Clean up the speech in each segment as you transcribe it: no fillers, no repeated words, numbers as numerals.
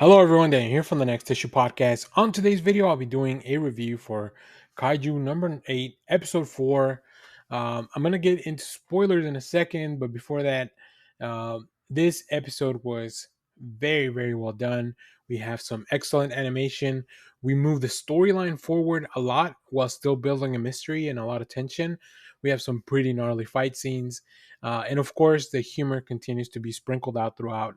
Hello, everyone. Dan here from the Next Issue Podcast. On today's video, I'll be doing a review for Kaiju number 8, episode 4. I'm going to get into spoilers in a second, but before that, this episode was very, very well done. We have some excellent animation. We move the storyline forward a lot while still building a mystery and a lot of tension. We have some pretty gnarly fight scenes. And of course, the humor continues to be sprinkled out throughout.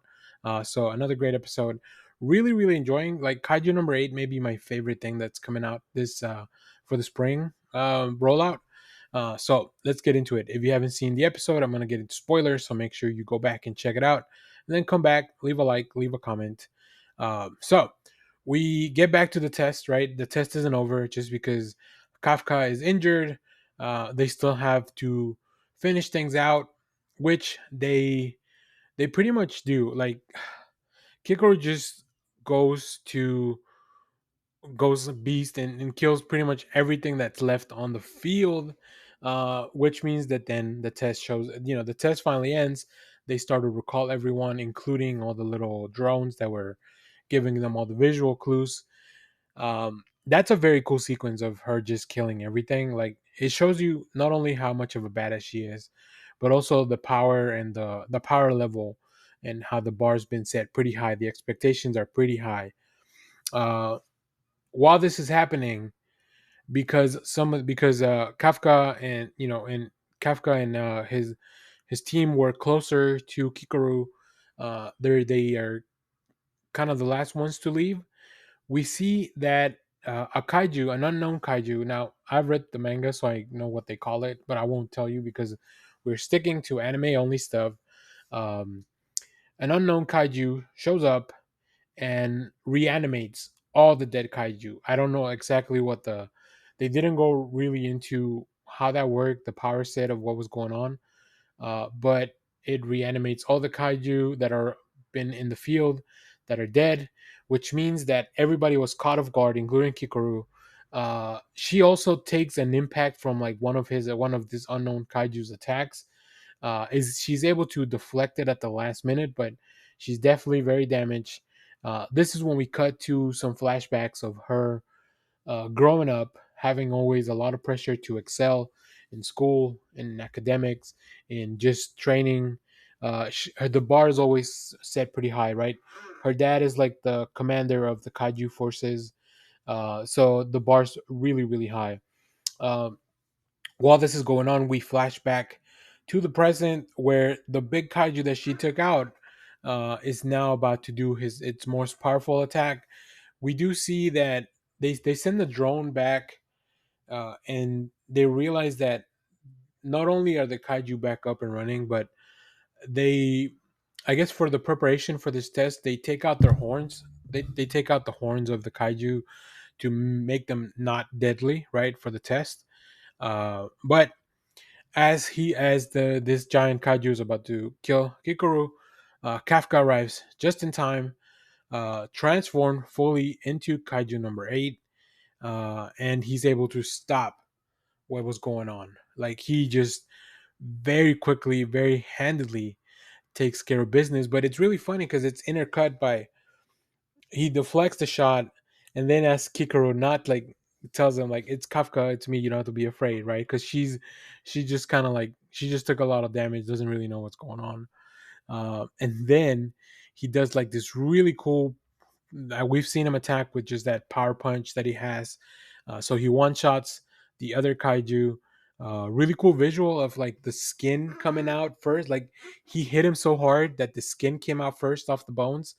So, another great episode. Really enjoying, like, Kaiju number 8 may be my favorite thing that's coming out this for the spring rollout. So let's get into it. If you haven't seen the episode, I'm going to get into spoilers, so make sure you go back and check it out, and then come back, leave a like, leave a comment. So we get back to the test. Right, the test isn't over just because Kafka is injured. They still have to finish things out, which they pretty much do. Like, Kikoru just goes to goes beast and kills pretty much everything that's left on the field, which means that then the test shows, the test finally ends. They start to recall everyone, including all the little drones that were giving them all the visual clues. That's a very cool sequence of her just killing everything. Like, it shows you not only how much of a badass she is, but also the power and the power level, and how the bar's been set pretty high. The expectations are pretty high. Uh, while this is happening, because Kafka and Kafka and his team were closer to Kikoru. They are kind of the last ones to leave. We see that a kaiju, an unknown kaiju. Now, I've read the manga, so I know what they call it, but I won't tell you because we're sticking to anime only stuff. Um, an unknown kaiju shows up and reanimates all the dead kaiju. I don't know exactly what they didn't go really into how that worked, the power set of what was going on, but it reanimates all the kaiju that are been in the field that are dead, which means that everybody was caught off guard, including Kikoru. She also takes an impact from, like, one of this unknown kaiju's attacks. Is She's able to deflect it at the last minute, but she's definitely very damaged. This is when we cut to some flashbacks of her growing up, having always a lot of pressure to excel in school, in academics, in just training. The bar is always set pretty high, right? Her dad is like the commander of the kaiju forces, so the bar's really high. Um, while this is going on, we flash back to the present where the big kaiju that she took out is now about to do its most powerful attack. We do see that they send the drone back, and they realize that not only are the kaiju back up and running, but they, I guess, for the preparation for this test, they take out their horns. They take out the horns of the kaiju to make them not deadly, right, for the test. But as the this giant kaiju is about to kill Kikoru, Kafka arrives just in time, transformed fully into kaiju number 8, and he's able to stop what was going on. Like, he just very quickly, very handedly takes care of business. But it's really funny because it's intercut by, he deflects the shot, and then as Kikoru not like tells him, like, it's Kafka, it's me, you don't have to be afraid, right? Because she just kind of like, she just took a lot of damage, doesn't really know what's going on. And then he does like this really cool, we've seen him attack with just that power punch that he has. So he one shots the other kaiju. Really cool visual of, like, the skin coming out first. Like, he hit him so hard that the skin came out first off the bones.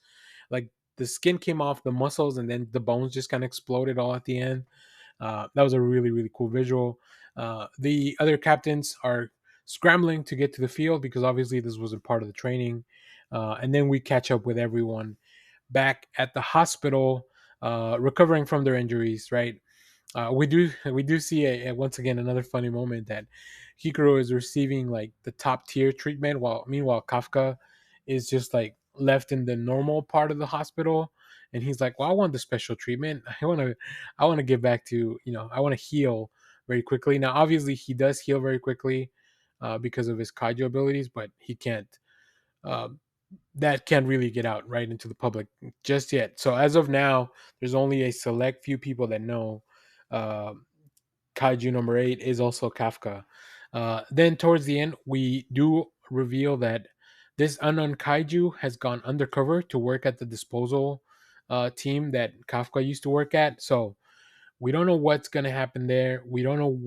Like, the skin came off the muscles, and then the bones just kind of exploded all at the end. That was a really cool visual. The other captains are scrambling to get to the field because obviously this was a part of the training. And then we catch up with everyone back at the hospital, recovering from their injuries. Right. We do see once again another funny moment that Hikaru is receiving, like, the top tier treatment, while meanwhile Kafka is just, like, left in the normal part of the hospital, and he's like, "Well, I want the special treatment. I want to get back to, I want to heal very quickly." Now, obviously, he does heal very quickly because of his kaiju abilities, but he can't. that can't really get out right into the public just yet. So as of now, there's only a select few people that know uh, Kaiju number 8 is also Kafka. Then towards the end, we do reveal that this unknown Kaiju has gone undercover to work at the disposal team that Kafka used to work at. So we don't know what's going to happen there. We don't know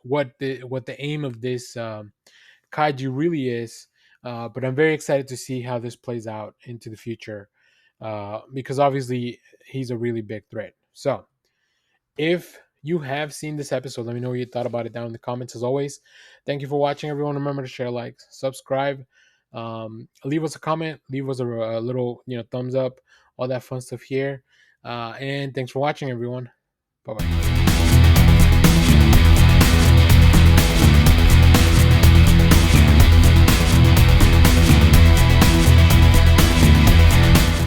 what the aim of this Kaiju really is. But I'm very excited to see how this plays out into the future, because obviously he's a really big threat. So if you have seen this episode, let me know what you thought about it down in the comments. As always, thank you for watching, everyone. Remember to share, like, subscribe, leave us a comment, leave us a little thumbs up, all that fun stuff here. And thanks for watching, everyone. Bye bye.